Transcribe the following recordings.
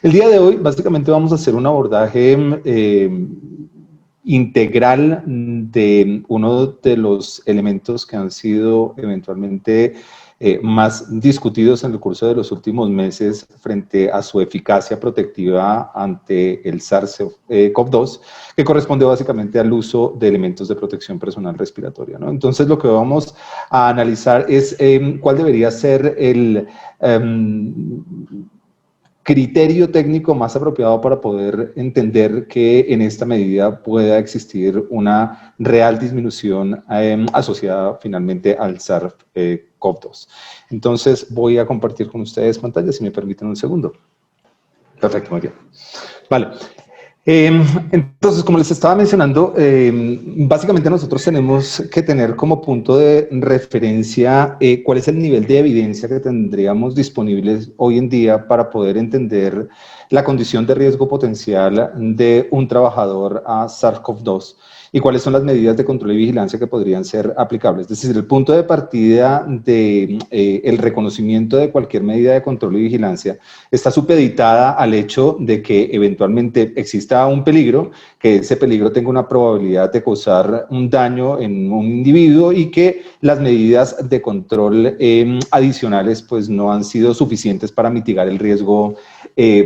El día de hoy, básicamente, vamos a hacer un abordaje integral de uno de los elementos que han sido eventualmente más discutidos en el curso de los últimos meses frente a su eficacia protectiva ante el SARS-CoV-2, que corresponde básicamente al uso de elementos de protección personal respiratoria, ¿no? Entonces, lo que vamos a analizar es cuál debería ser el criterio técnico más apropiado para poder entender que en esta medida pueda existir una real disminución asociada finalmente al SARS-CoV-2. Entonces voy a compartir con ustedes pantalla, si me permiten un segundo. Perfecto, muy bien. Vale. Entonces, como les estaba mencionando, básicamente nosotros tenemos que tener como punto de referencia cuál es el nivel de evidencia que tendríamos disponibles hoy en día para poder entender la condición de riesgo potencial de un trabajador a SARS-CoV-2 y cuáles son las medidas de control y vigilancia que podrían ser aplicables. Es decir, el punto de partida de el reconocimiento de cualquier medida de control y vigilancia está supeditada al hecho de que eventualmente exista un peligro, que ese peligro tenga una probabilidad de causar un daño en un individuo y que las medidas de control adicionales pues no han sido suficientes para mitigar el riesgo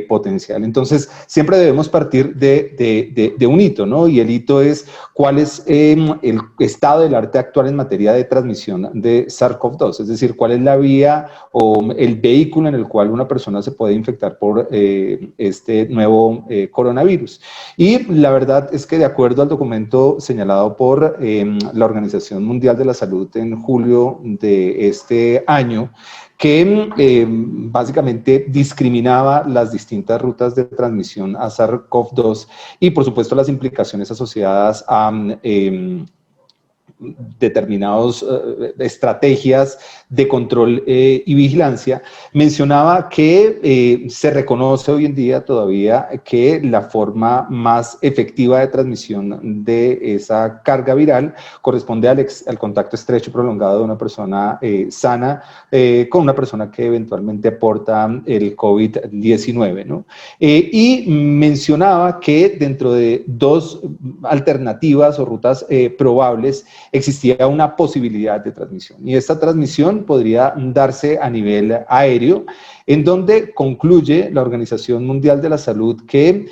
potencial. Entonces, siempre debemos partir de un hito, ¿no? Y el hito es cuál es el estado del arte actual en materia de transmisión de SARS-CoV-2, es decir, cuál es la vía o el vehículo en el cual una persona se puede infectar por este nuevo coronavirus. Y la verdad es que de acuerdo al documento señalado por la Organización Mundial de la Salud en julio de este año, que básicamente discriminaba las distintas rutas de transmisión a SARS-CoV-2 y por supuesto las implicaciones asociadas a determinadas estrategias de control y vigilancia, mencionaba que se reconoce hoy en día todavía que la forma más efectiva de transmisión de esa carga viral corresponde al contacto estrecho y prolongado de una persona sana con una persona que eventualmente porta el COVID-19, ¿no? Y mencionaba que dentro de dos alternativas o rutas probables existía una posibilidad de transmisión. Y esta transmisión podría darse a nivel aéreo, en donde concluye la Organización Mundial de la Salud que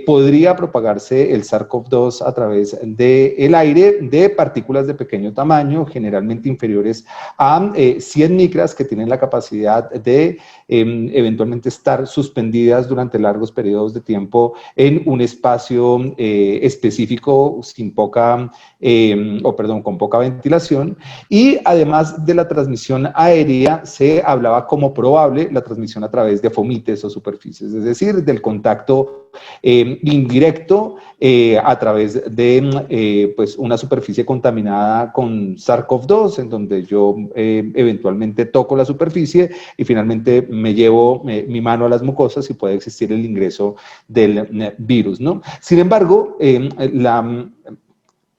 podría propagarse el SARS-CoV-2 a través del aire de partículas de pequeño tamaño, generalmente inferiores a 100 micras, que tienen la capacidad de eventualmente estar suspendidas durante largos periodos de tiempo en un espacio específico con poca ventilación. Y además de la transmisión aérea, se hablaba como probable la transmisión a través de fomites o superficies, es decir, del contacto indirecto a través de pues una superficie contaminada con SARS-CoV-2, en donde yo eventualmente toco la superficie y finalmente me llevo mi mano a las mucosas y puede existir el ingreso del virus, ¿no? Sin embargo, la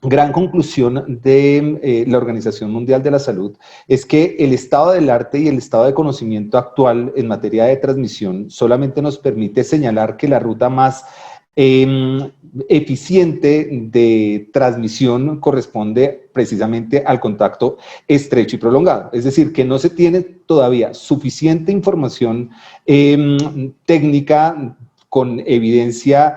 gran conclusión de la Organización Mundial de la Salud es que el estado del arte y el estado de conocimiento actual en materia de transmisión solamente nos permite señalar que la ruta más eficiente de transmisión corresponde precisamente al contacto estrecho y prolongado. Es decir, que no se tiene todavía suficiente información técnica con evidencia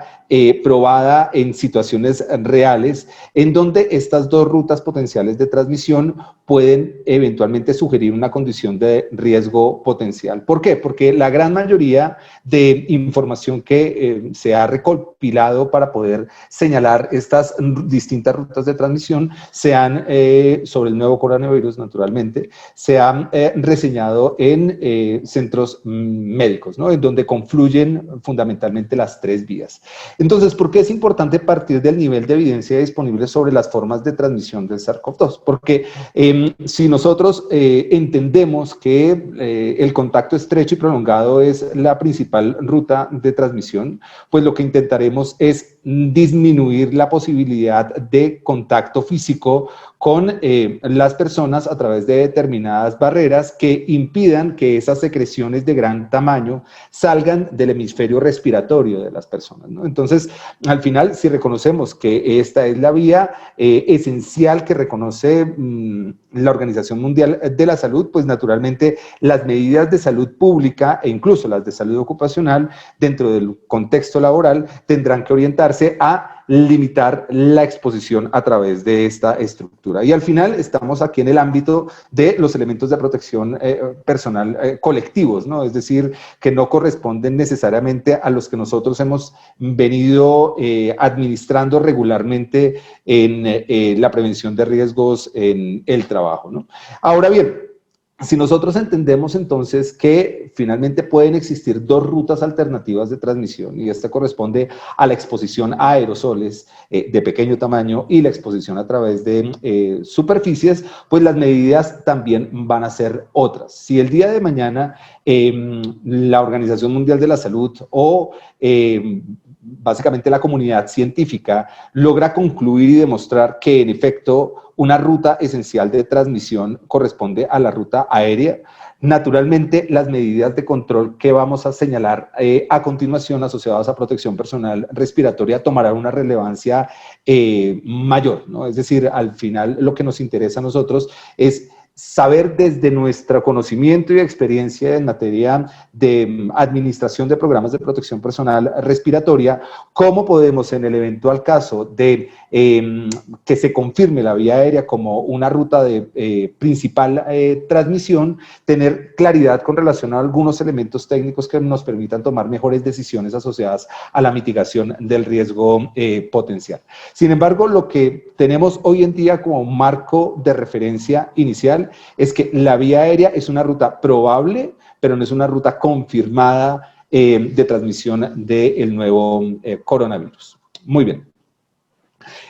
probada en situaciones reales, en donde estas dos rutas potenciales de transmisión pueden eventualmente sugerir una condición de riesgo potencial. ¿Por qué? Porque la gran mayoría de información que se ha recopilado para poder señalar estas distintas rutas de transmisión sobre el nuevo coronavirus, naturalmente, se han reseñado en centros médicos, ¿no? En donde confluyen fundamentalmente las tres vías. Entonces, ¿por qué es importante partir del nivel de evidencia disponible sobre las formas de transmisión del SARS-CoV-2? Porque si nosotros entendemos que el contacto estrecho y prolongado es la principal ruta de transmisión, pues lo que intentaremos es disminuir la posibilidad de contacto físico con las personas a través de determinadas barreras que impidan que esas secreciones de gran tamaño salgan del hemisferio respiratorio de las personas, ¿no? Entonces, al final, si reconocemos que esta es la vía esencial que reconoce la Organización Mundial de la Salud, pues naturalmente las medidas de salud pública e incluso las de salud ocupacional dentro del contexto laboral tendrán que orientarse a limitar la exposición a través de esta estructura. Y al final estamos aquí en el ámbito de los elementos de protección personal colectivos, ¿no? Es decir, que no corresponden necesariamente a los que nosotros hemos venido administrando regularmente en la prevención de riesgos en el trabajo, ¿no? Ahora bien, si nosotros entendemos entonces que finalmente pueden existir dos rutas alternativas de transmisión y esta corresponde a la exposición a aerosoles de pequeño tamaño y la exposición a través de superficies, pues las medidas también van a ser otras. Si el día de mañana la Organización Mundial de la Salud o básicamente la comunidad científica logra concluir y demostrar que en efecto una ruta esencial de transmisión corresponde a la ruta aérea, naturalmente las medidas de control que vamos a señalar a continuación asociadas a protección personal respiratoria tomarán una relevancia mayor, ¿no? Es decir, al final lo que nos interesa a nosotros es saber desde nuestro conocimiento y experiencia en materia de administración de programas de protección personal respiratoria, cómo podemos en el eventual caso de que se confirme la vía aérea como una ruta de principal transmisión, tener claridad con relación a algunos elementos técnicos que nos permitan tomar mejores decisiones asociadas a la mitigación del riesgo potencial. Sin embargo, lo que tenemos hoy en día como marco de referencia inicial es que la vía aérea es una ruta probable, pero no es una ruta confirmada de transmisión del nuevo coronavirus. Muy bien.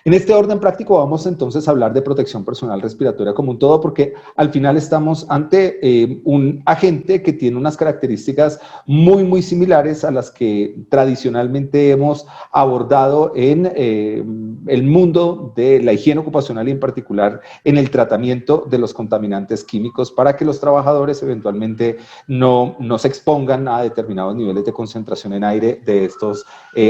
En este orden práctico vamos entonces a hablar de protección personal respiratoria como un todo, porque al final estamos ante un agente que tiene unas características muy similares a las que tradicionalmente hemos abordado en el mundo de la higiene ocupacional y en particular en el tratamiento de los contaminantes químicos para que los trabajadores eventualmente no se expongan a determinados niveles de concentración en aire de estos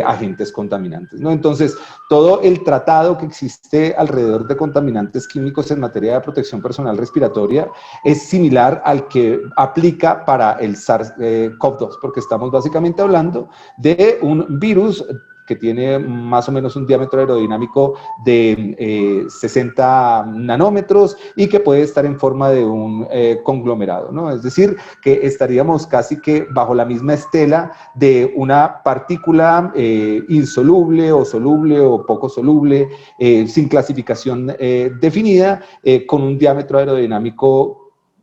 agentes contaminantes, ¿no? Entonces, todo el tratado que existe alrededor de contaminantes químicos en materia de protección personal respiratoria es similar al que aplica para el SARS-CoV-2, porque estamos básicamente hablando de un virus que tiene más o menos un diámetro aerodinámico de 60 nanómetros y que puede estar en forma de un conglomerado, ¿no? Es decir, que estaríamos casi que bajo la misma estela de una partícula insoluble o poco soluble, sin clasificación definida, con un diámetro aerodinámico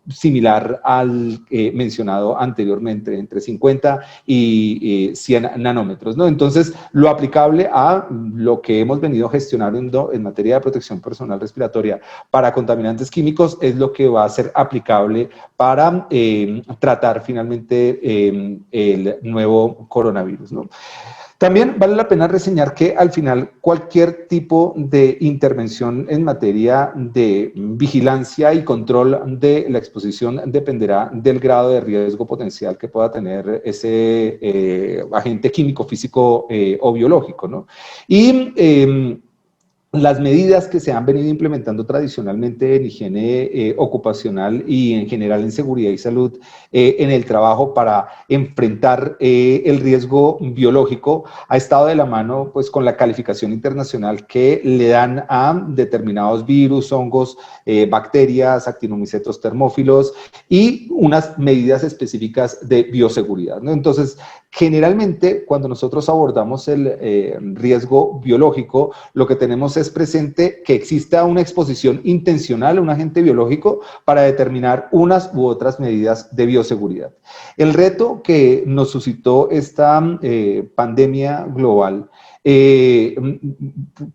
similar al mencionado anteriormente, entre 50 y 100 nanómetros, ¿no? Entonces, lo aplicable a lo que hemos venido gestionando en materia de protección personal respiratoria para contaminantes químicos es lo que va a ser aplicable para tratar finalmente el nuevo coronavirus, ¿no? También vale la pena reseñar que al final cualquier tipo de intervención en materia de vigilancia y control de la exposición dependerá del grado de riesgo potencial que pueda tener ese agente químico, físico o biológico, ¿no? Y las medidas que se han venido implementando tradicionalmente en higiene ocupacional y en general en seguridad y salud en el trabajo para enfrentar el riesgo biológico ha estado de la mano pues con la calificación internacional que le dan a determinados virus, hongos, bacterias, actinomicetos termófilos y unas medidas específicas de bioseguridad, ¿no? Entonces, generalmente cuando nosotros abordamos el riesgo biológico, lo que tenemos es presente que exista una exposición intencional a un agente biológico para determinar unas u otras medidas de bioseguridad. El reto que nos suscitó esta pandemia global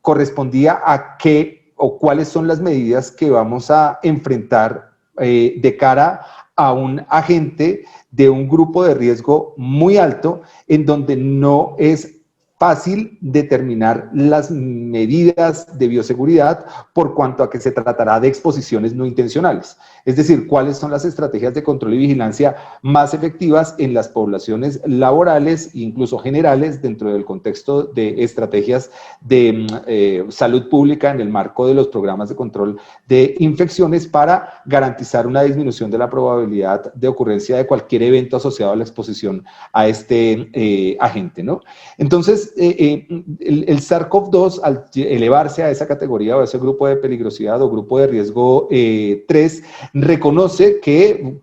correspondía a qué o cuáles son las medidas que vamos a enfrentar de cara a un agente de un grupo de riesgo muy alto en donde no es fácil determinar las medidas de bioseguridad por cuanto a que se tratará de exposiciones no intencionales. Es decir, cuáles son las estrategias de control y vigilancia más efectivas en las poblaciones laborales, incluso generales, dentro del contexto de estrategias de salud pública en el marco de los programas de control de infecciones para garantizar una disminución de la probabilidad de ocurrencia de cualquier evento asociado a la exposición a este agente, ¿no? Entonces, el SARS-CoV-2, al elevarse a esa categoría o a ese grupo de peligrosidad o grupo de riesgo 3, reconoce que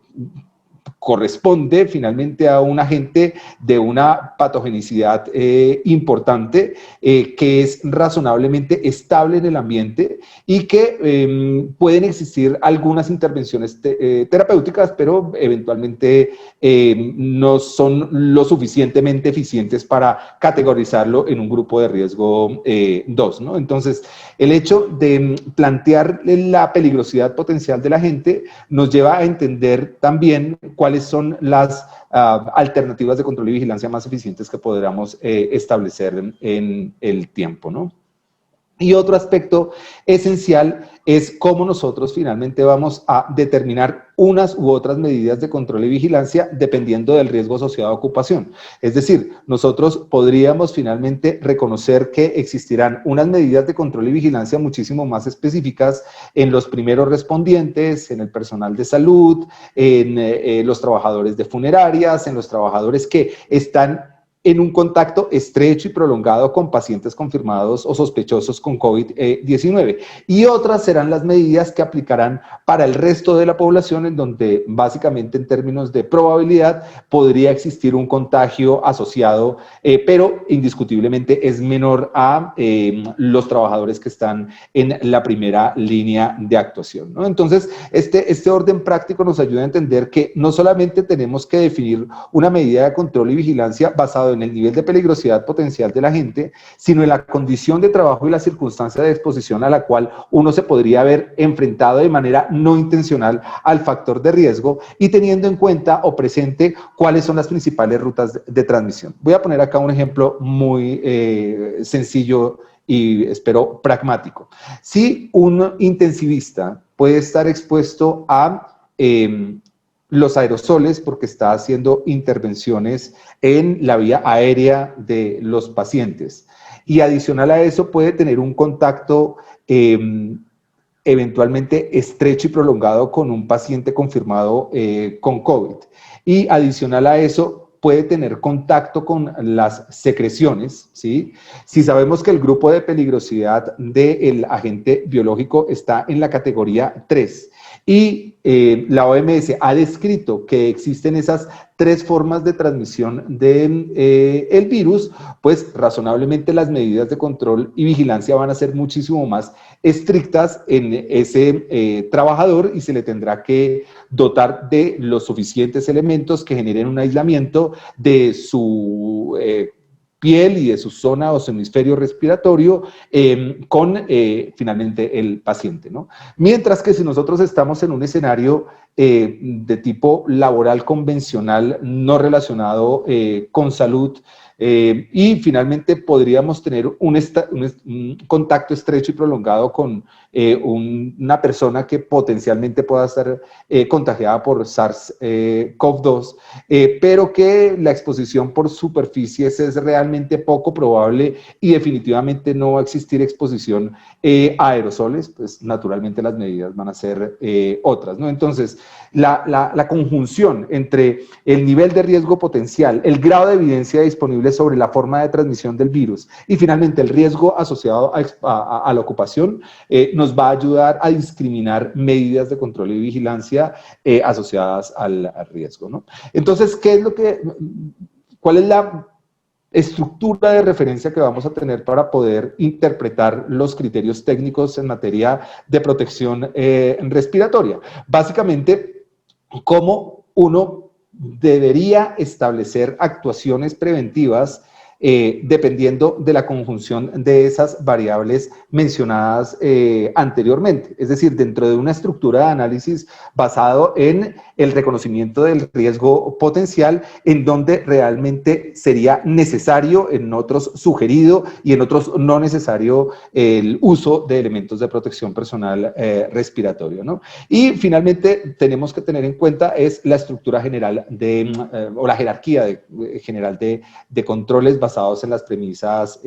corresponde finalmente a un agente de una patogenicidad importante, que es razonablemente estable en el ambiente y que pueden existir algunas intervenciones terapéuticas, pero eventualmente no son lo suficientemente eficientes para categorizarlo en un grupo de riesgo 2, ¿no? Entonces, el hecho de plantear la peligrosidad potencial del agente nos lleva a entender también cuáles son las alternativas de control y vigilancia más eficientes que podamos establecer en el tiempo, ¿no? Y otro aspecto esencial es cómo nosotros finalmente vamos a determinar unas u otras medidas de control y vigilancia dependiendo del riesgo asociado a ocupación. Es decir, nosotros podríamos finalmente reconocer que existirán unas medidas de control y vigilancia muchísimo más específicas en los primeros respondientes, en el personal de salud, en los trabajadores de funerarias, en los trabajadores que están en un contacto estrecho y prolongado con pacientes confirmados o sospechosos con COVID-19. Y otras serán las medidas que aplicarán para el resto de la población, en donde básicamente en términos de probabilidad podría existir un contagio asociado, pero indiscutiblemente es menor a los trabajadores que están en la primera línea de actuación, ¿no? Entonces, este orden práctico nos ayuda a entender que no solamente tenemos que definir una medida de control y vigilancia basado en el nivel de peligrosidad potencial de la gente, sino en la condición de trabajo y la circunstancia de exposición a la cual uno se podría haber enfrentado de manera no intencional al factor de riesgo y teniendo en cuenta o presente cuáles son las principales rutas de transmisión. Voy a poner acá un ejemplo muy sencillo y espero pragmático. Si un intensivista puede estar expuesto a los aerosoles porque está haciendo intervenciones en la vía aérea de los pacientes. Y adicional a eso puede tener un contacto eventualmente estrecho y prolongado con un paciente confirmado con COVID. Y adicional a eso puede tener contacto con las secreciones, ¿sí? Si sabemos que el grupo de peligrosidad del agente biológico está en la categoría 3, y la OMS ha descrito que existen esas 3 formas de transmisión del el virus, pues razonablemente las medidas de control y vigilancia van a ser muchísimo más estrictas en ese trabajador y se le tendrá que dotar de los suficientes elementos que generen un aislamiento de su piel y de su zona o su hemisferio respiratorio con finalmente el paciente, ¿no? Mientras que si nosotros estamos en un escenario de tipo laboral convencional, no relacionado con salud, y finalmente podríamos tener un contacto estrecho y prolongado con una persona que potencialmente pueda estar contagiada por SARS-CoV-2, pero que la exposición por superficies es realmente poco probable y definitivamente no va a existir exposición a aerosoles, pues naturalmente las medidas van a ser otras, ¿no? Entonces, la conjunción entre el nivel de riesgo potencial, el grado de evidencia disponible sobre la forma de transmisión del virus y finalmente el riesgo asociado a la ocupación nos va a ayudar a discriminar medidas de control y vigilancia asociadas al riesgo, ¿no? Entonces, ¿cuál es la estructura de referencia que vamos a tener para poder interpretar los criterios técnicos en materia de protección respiratoria? Básicamente, cómo uno debería establecer acciones preventivas dependiendo de la conjunción de esas variables mencionadas anteriormente. Es decir, dentro de una estructura de análisis basado en el reconocimiento del riesgo potencial, en donde realmente sería necesario, en otros sugerido y en otros no necesario el uso de elementos de protección personal respiratorio, ¿no? Y finalmente tenemos que tener en cuenta es la estructura general o la jerarquía general de controles basados en las premisas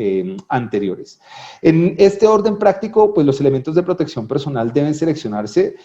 anteriores. En este orden práctico, pues los elementos de protección personal deben seleccionarse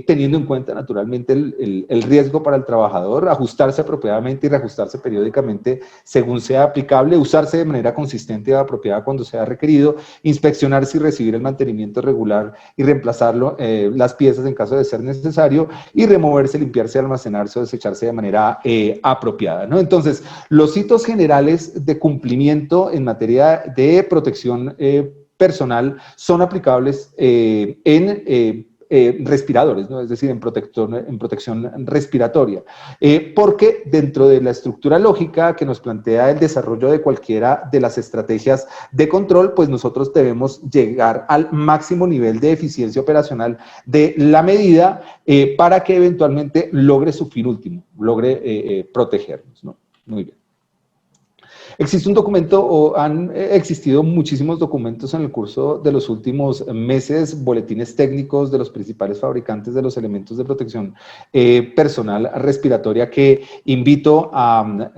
teniendo en cuenta naturalmente el riesgo para el trabajador, ajustarse apropiadamente y reajustarse periódicamente según sea aplicable, usarse de manera consistente y apropiada cuando sea requerido, inspeccionarse y recibir el mantenimiento regular y reemplazarlo, las piezas en caso de ser necesario, y removerse, limpiarse, almacenarse o desecharse de manera apropiada, ¿no? Entonces, los hitos generales de cumplimiento en materia de protección personal son aplicables en respiradores, ¿no? Es decir, en protección respiratoria, porque dentro de la estructura lógica que nos plantea el desarrollo de cualquiera de las estrategias de control, pues nosotros debemos llegar al máximo nivel de eficiencia operacional de la medida para que eventualmente logre su fin último, logre protegernos, ¿no? Muy bien. Existe un documento, o han existido muchísimos documentos en el curso de los últimos meses, boletines técnicos de los principales fabricantes de los elementos de protección personal respiratoria, que invito a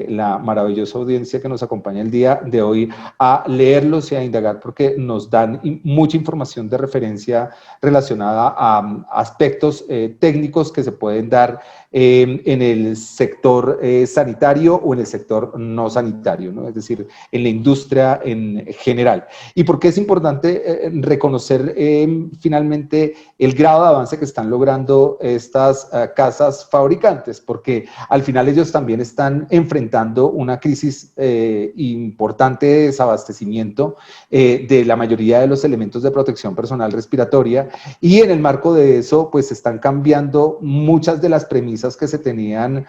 la maravillosa audiencia que nos acompaña el día de hoy a leerlos y a indagar, porque nos dan mucha información de referencia relacionada a aspectos técnicos que se pueden dar en el sector sanitario o en el sector no sanitario, ¿no? Es decir, en la industria en general. ¿Y por qué es importante reconocer finalmente el grado de avance que están logrando estas casas fabricantes? Porque al final ellos también están enfrentando una crisis importante de desabastecimiento de la mayoría de los elementos de protección personal respiratoria, y en el marco de eso pues están cambiando muchas de las premisas que se tenían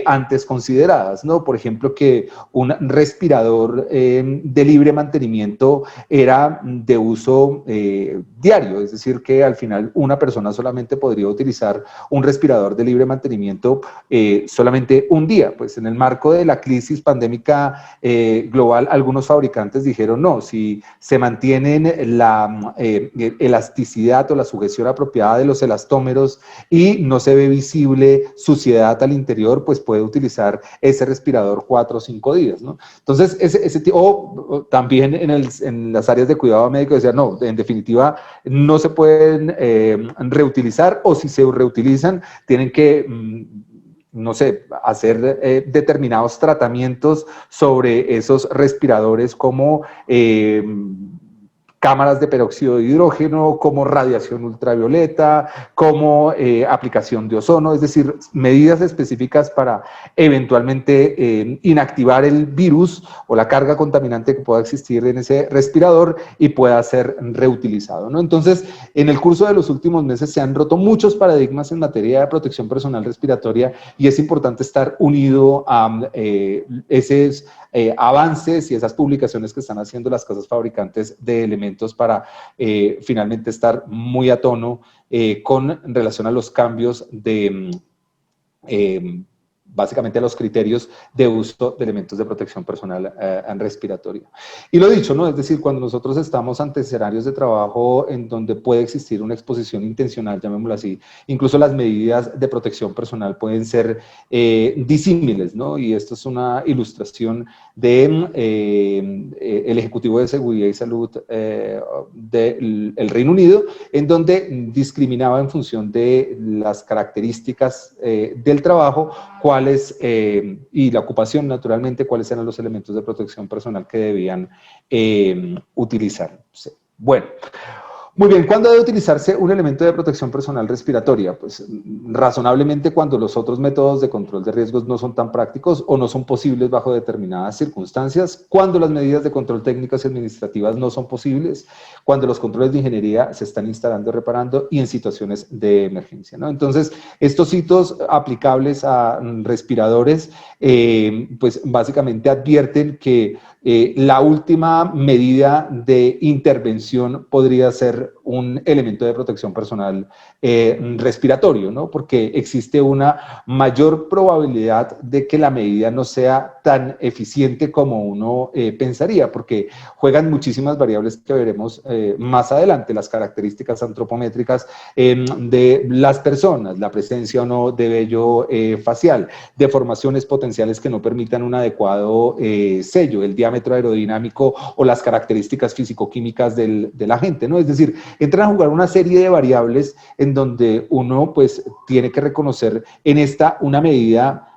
antes consideradas, ¿no? Por ejemplo, que un respirador de libre mantenimiento era de uso diario, es decir, que al final una persona solamente podría utilizar un respirador de libre mantenimiento solamente un día. Pues en el marco de la crisis pandémica global, algunos fabricantes dijeron, no, si se mantienen la elasticidad o la sujeción apropiada de los elastómeros y no se ve visible suciedad al interior, pues puede utilizar ese respirador 4 o 5 días, ¿no? Entonces, o también en las áreas de cuidado médico decían, no, en definitiva, no se pueden reutilizar, o si se reutilizan, tienen que no sé, hacer determinados tratamientos sobre esos respiradores, como cámaras de peróxido de hidrógeno, como radiación ultravioleta, como aplicación de ozono, es decir, medidas específicas para eventualmente inactivar el virus o la carga contaminante que pueda existir en ese respirador y pueda ser reutilizado, ¿no? Entonces, en el curso de los últimos meses se han roto muchos paradigmas en materia de protección personal respiratoria, y es importante estar unido a esos avances y esas publicaciones que están haciendo las casas fabricantes de elementos para finalmente estar muy a tono con relación a los cambios de básicamente a los criterios de uso de elementos de protección personal respiratoria. Y lo dicho, ¿no? Es decir, cuando nosotros estamos ante escenarios de trabajo en donde puede existir una exposición intencional, llamémoslo así, incluso las medidas de protección personal pueden ser disímiles, ¿no? Y esto es una ilustración de el Ejecutivo de Seguridad y Salud del Reino Unido, en donde discriminaba en función de las características del trabajo, cuáles, y la ocupación naturalmente, cuáles eran los elementos de protección personal que debían utilizar. Bueno, Muy bien, ¿cuándo debe utilizarse un elemento de protección personal respiratoria? Pues razonablemente cuando los otros métodos de control de riesgos no son tan prácticos o no son posibles bajo determinadas circunstancias, cuando las medidas de control técnicas y administrativas no son posibles, cuando los controles de ingeniería se están instalando y reparando y en situaciones de emergencia, ¿no? Entonces, estos hitos aplicables a respiradores, pues básicamente advierten que la última medida de intervención podría ser un elemento de protección personal respiratorio, ¿no? Porque existe una mayor probabilidad de que la medida no sea tan eficiente como uno pensaría, porque juegan muchísimas variables que veremos más adelante, las características antropométricas de las personas, la presencia o no de vello facial, deformaciones potenciales que no permitan un adecuado sello, el diámetro aerodinámico o las características físico-químicas del agente, ¿no? Es decir, entran a jugar una serie de variables en donde uno pues tiene que reconocer en esta una medida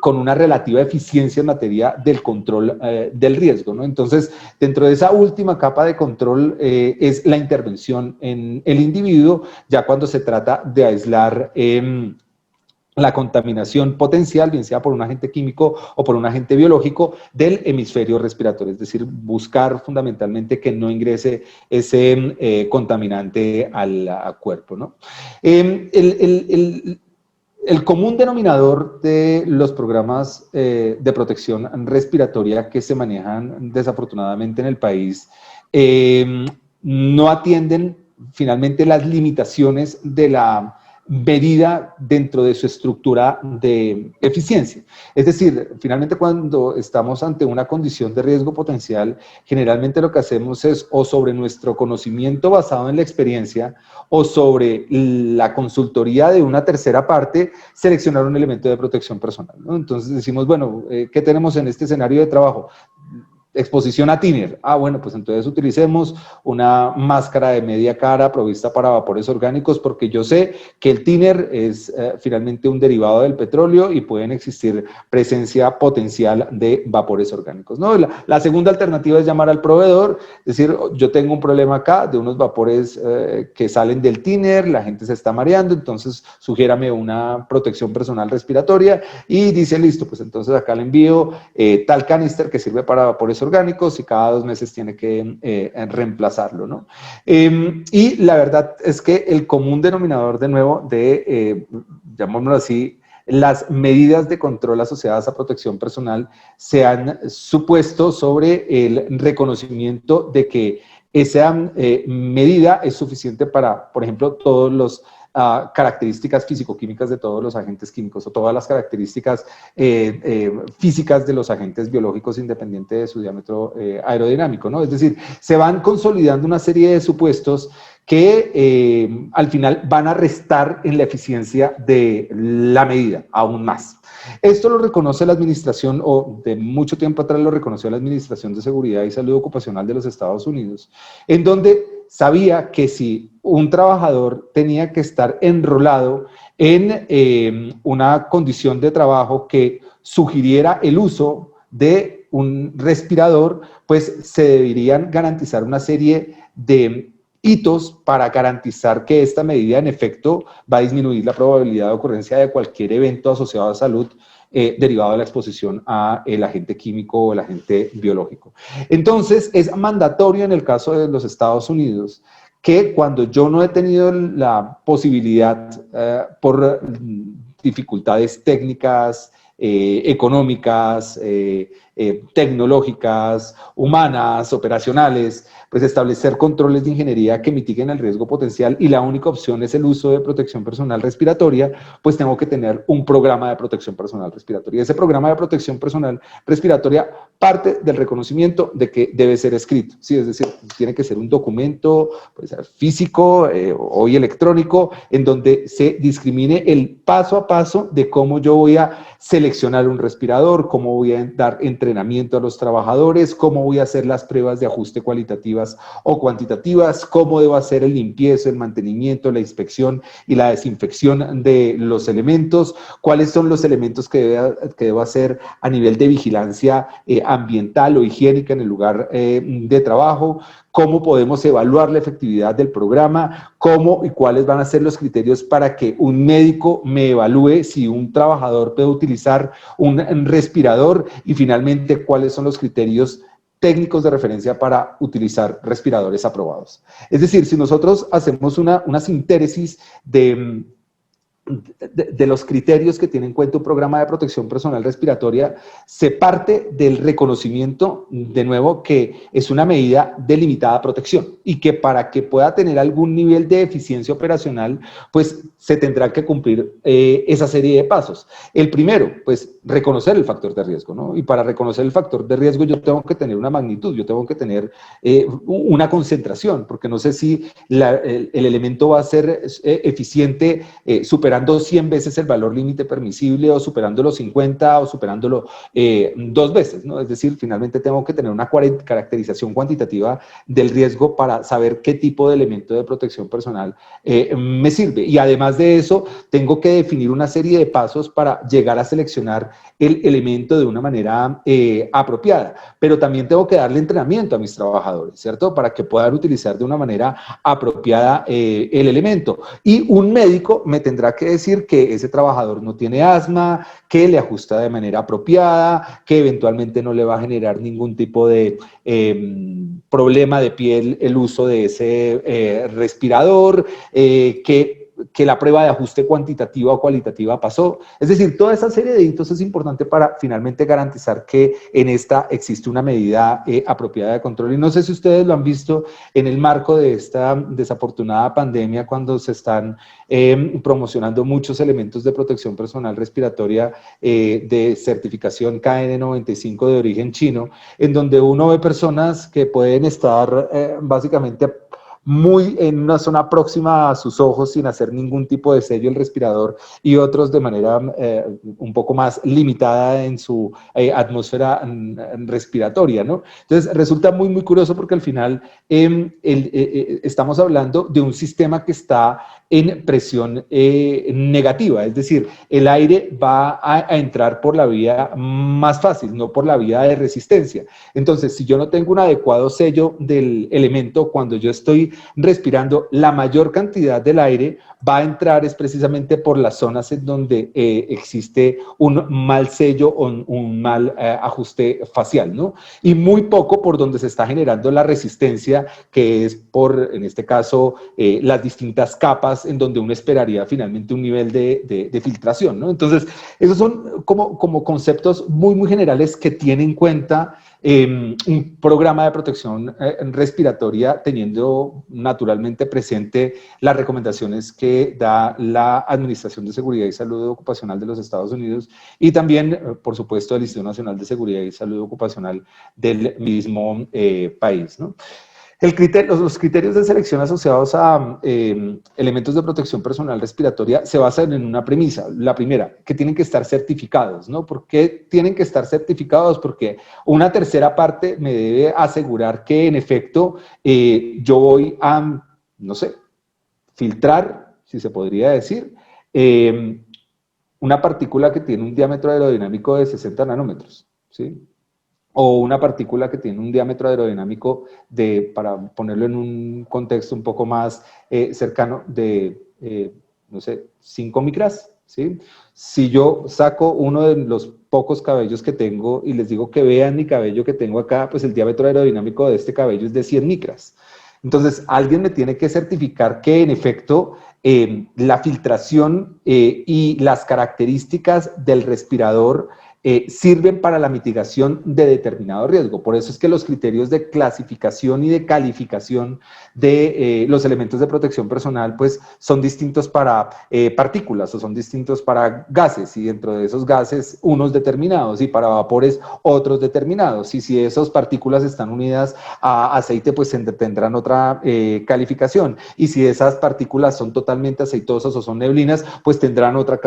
con una relativa eficiencia en materia del control del riesgo, ¿no? Entonces, dentro de esa última capa de control es la intervención en el individuo, ya cuando se trata de aislar la contaminación potencial, bien sea por un agente químico o por un agente biológico, del hemisferio respiratorio, es decir, buscar fundamentalmente que no ingrese ese contaminante al cuerpo, ¿no? El común denominador de los programas de protección respiratoria que se manejan desafortunadamente en el país no atienden finalmente las limitaciones de la medida dentro de su estructura de eficiencia. Es decir, finalmente cuando estamos ante una condición de riesgo potencial, generalmente lo que hacemos es o sobre nuestro conocimiento basado en la experiencia o sobre la consultoría de una tercera parte, seleccionar un elemento de protección personal, ¿no? Entonces decimos, bueno, ¿qué tenemos en este escenario de trabajo? Exposición a thinner. Ah, bueno, pues entonces utilicemos una máscara de media cara provista para vapores orgánicos, porque yo sé que el thinner es finalmente un derivado del petróleo y pueden existir presencia potencial de vapores orgánicos, ¿no? La segunda alternativa es llamar al proveedor, es decir, yo tengo un problema acá de unos vapores que salen del thinner, la gente se está mareando, entonces sugiérame una protección personal respiratoria y dice, listo, pues entonces acá le envío tal canister que sirve para vapores orgánicos y cada 2 meses tiene que reemplazarlo, ¿no? Y la verdad es que el común denominador de nuevo de, llamémoslo así, las medidas de control asociadas a protección personal se han supuesto sobre el reconocimiento de que esa medida es suficiente para, por ejemplo, todos los características físico-químicas de todos los agentes químicos o todas las características físicas de los agentes biológicos independiente de su diámetro aerodinámico, ¿no? Es decir, se van consolidando una serie de supuestos que al final van a restar en la eficiencia de la medida aún más. Esto lo reconoce la administración, o de mucho tiempo atrás lo reconoció la Administración de Seguridad y Salud Ocupacional de los Estados Unidos, en donde sabía que si un trabajador tenía que estar enrolado en una condición de trabajo que sugiriera el uso de un respirador, pues se deberían garantizar una serie de hitos para garantizar que esta medida en efecto va a disminuir la probabilidad de ocurrencia de cualquier evento asociado a salud derivado de la exposición a el agente químico o el agente biológico. Entonces, es mandatorio en el caso de los Estados Unidos que cuando yo no he tenido la posibilidad por dificultades técnicas, económicas, tecnológicas, humanas, operacionales, pues establecer controles de ingeniería que mitiguen el riesgo potencial y la única opción es el uso de protección personal respiratoria, pues tengo que tener un programa de protección personal respiratoria. Ese programa de protección personal respiratoria parte del reconocimiento de que debe ser escrito, ¿sí? Es decir, tiene que ser un documento, puede ser físico hoy electrónico, en donde se discrimine el paso a paso de cómo yo voy a seleccionar un respirador, cómo voy a dar entrenamiento a los trabajadores, cómo voy a hacer las pruebas de ajuste cualitativas o cuantitativas, cómo debo hacer el limpieza, el mantenimiento, la inspección y la desinfección de los elementos, cuáles son los elementos que debo hacer a nivel de vigilancia ambiental o higiénica en el lugar de trabajo, cómo podemos evaluar la efectividad del programa, cómo y cuáles van a ser los criterios para que un médico me evalúe si un trabajador puede utilizar un respirador y finalmente cuáles son los criterios técnicos de referencia para utilizar respiradores aprobados. Es decir, si nosotros hacemos una sintéresis de los criterios que tiene en cuenta un programa de protección personal respiratoria, se parte del reconocimiento, de nuevo, que es una medida de limitada protección y que para que pueda tener algún nivel de eficiencia operacional, pues se tendrá que cumplir esa serie de pasos. El primero, pues reconocer el factor de riesgo, ¿no? Y para reconocer el factor de riesgo yo tengo que tener una magnitud, yo tengo que tener una concentración, porque no sé si el elemento va a ser eficiente superando 100 veces el valor límite permisible o superándolo 50 o superándolo 2 veces, ¿no? Es decir, finalmente tengo que tener una caracterización cuantitativa del riesgo para saber qué tipo de elemento de protección personal me sirve. Y además de eso, tengo que definir una serie de pasos para llegar a seleccionar el elemento de una manera apropiada. Pero también tengo que darle entrenamiento a mis trabajadores, ¿cierto? Para que puedan utilizar de una manera apropiada el elemento. Y un médico me tendrá que decir que ese trabajador no tiene asma, que le ajusta de manera apropiada, que eventualmente no le va a generar ningún tipo de problema de piel el uso de ese respirador, que la prueba de ajuste cuantitativa o cualitativa pasó. Es decir, toda esa serie de hitos es importante para finalmente garantizar que en esta existe una medida apropiada de control. Y no sé si ustedes lo han visto en el marco de esta desafortunada pandemia, cuando se están promocionando muchos elementos de protección personal respiratoria de certificación KN95 de origen chino, en donde uno ve personas que pueden estar básicamente muy en una zona próxima a sus ojos sin hacer ningún tipo de sello el respirador y otros de manera un poco más limitada en su atmósfera respiratoria, ¿no? Entonces resulta muy, muy curioso porque al final estamos hablando de un sistema que está en presión negativa, es decir, el aire va a entrar por la vía más fácil, no por la vía de resistencia. Entonces, si yo no tengo un adecuado sello del elemento, cuando yo estoy respirando, la mayor cantidad del aire va a entrar es precisamente por las zonas en donde existe un mal sello o un mal ajuste facial, ¿no? Y muy poco por donde se está generando la resistencia, que es por, en este caso, las distintas capas en donde uno esperaría finalmente un nivel de filtración, ¿no? Entonces, esos son como conceptos muy, muy generales que tienen en cuenta un programa de protección respiratoria, teniendo naturalmente presente las recomendaciones que da la Administración de Seguridad y Salud Ocupacional de los Estados Unidos y también, por supuesto, el Instituto Nacional de Seguridad y Salud Ocupacional del mismo país, ¿no? Los criterios de selección asociados a elementos de protección personal respiratoria se basan en una premisa. La primera, que tienen que estar certificados, ¿no? ¿Por qué tienen que estar certificados? Porque una tercera parte me debe asegurar que, en efecto, yo voy a, no sé, filtrar, si se podría decir, una partícula que tiene un diámetro aerodinámico de 60 nanómetros, ¿sí? O una partícula que tiene un diámetro aerodinámico para ponerlo en un contexto un poco más cercano, no sé, 5 micras, ¿sí? Si yo saco uno de los pocos cabellos que tengo y les digo que vean mi cabello que tengo acá, pues el diámetro aerodinámico de este cabello es de 100 micras. Entonces, alguien me tiene que certificar que, en efecto, la filtración y las características del respirador sirven para la mitigación de determinado riesgo. Por eso es que los criterios de clasificación y de calificación de los elementos de protección personal pues son distintos para partículas o son distintos para gases, y dentro de esos gases unos determinados y para vapores otros determinados, y si esas partículas están unidas a aceite pues tendrán otra calificación, y si esas partículas son totalmente aceitosas o son neblinas pues tendrán otra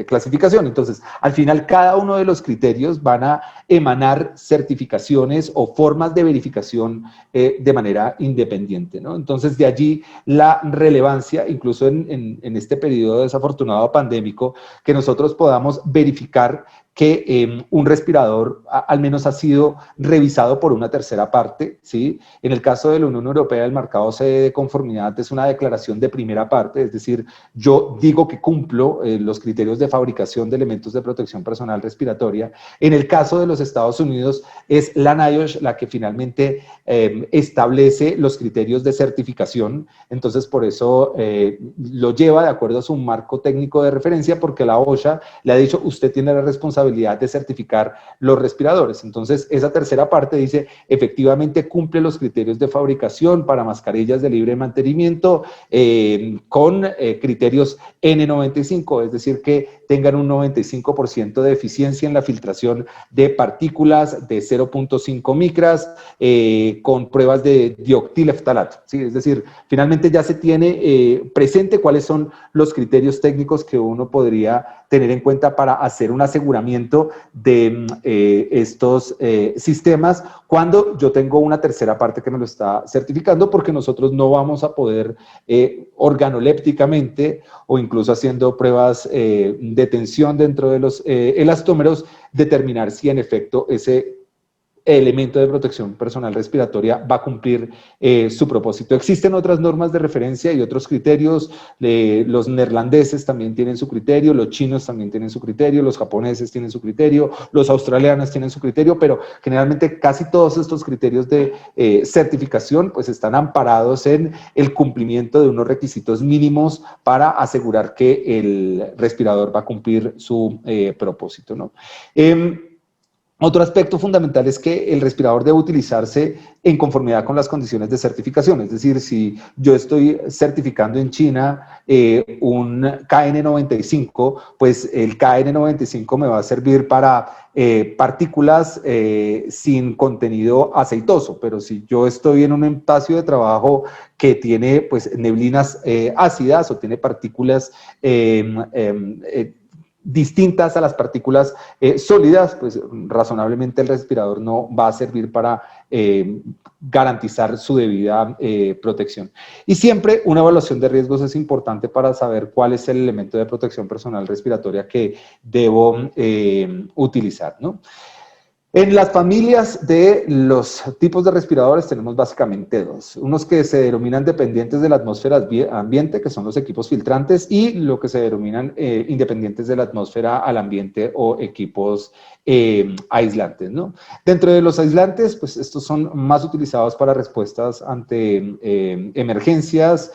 clasificación. Entonces, al final cada uno de los criterios van a emanar certificaciones o formas de verificación de manera independiente, ¿no? Entonces, de allí la relevancia, incluso en este periodo desafortunado pandémico, que nosotros podamos verificar que un respirador al menos ha sido revisado por una tercera parte, ¿sí? En el caso de la Unión Europea, el marcado CE de conformidad es una declaración de primera parte, es decir, yo digo que cumplo los criterios de fabricación de elementos de protección personal respiratoria. En el caso de los Estados Unidos, es la NIOSH la que finalmente establece los criterios de certificación, entonces por eso lo lleva de acuerdo a su marco técnico de referencia, porque la OSHA le ha dicho, usted tiene la responsabilidad de certificar los respiradores. Entonces, esa tercera parte dice, efectivamente cumple los criterios de fabricación para mascarillas de libre mantenimiento con criterios N95, es decir, que tengan un 95% de eficiencia en la filtración de partículas de 0.5 micras con pruebas de dioxitileftalato, ¿sí? Es decir, finalmente ya se tiene presente cuáles son los criterios técnicos que uno podría tener en cuenta para hacer un aseguramiento de estos sistemas cuando yo tengo una tercera parte que me lo está certificando, porque nosotros no vamos a poder organolépticamente o incluso haciendo pruebas de tensión dentro de los elastómeros determinar si en efecto ese elemento de protección personal respiratoria va a cumplir su propósito. Existen otras normas de referencia y otros criterios, los neerlandeses también tienen su criterio, los chinos también tienen su criterio, los japoneses tienen su criterio, los australianos tienen su criterio, pero generalmente casi todos estos criterios de certificación pues están amparados en el cumplimiento de unos requisitos mínimos para asegurar que el respirador va a cumplir su propósito, ¿no? Otro aspecto fundamental es que el respirador debe utilizarse en conformidad con las condiciones de certificación. Es decir, si yo estoy certificando en China un KN95, pues el KN95 me va a servir para partículas sin contenido aceitoso. Pero si yo estoy en un espacio de trabajo que tiene pues neblinas ácidas o tiene partículas distintas a las partículas sólidas, pues razonablemente el respirador no va a servir para garantizar su debida protección. Y siempre una evaluación de riesgos es importante para saber cuál es el elemento de protección personal respiratoria que debo utilizar, ¿no? En las familias de los tipos de respiradores tenemos básicamente dos. Unos que se denominan dependientes de la atmósfera ambiente, que son los equipos filtrantes, y lo que se denominan independientes de la atmósfera al ambiente o equipos aislantes, ¿no? Dentro de los aislantes, pues estos son más utilizados para respuestas ante emergencias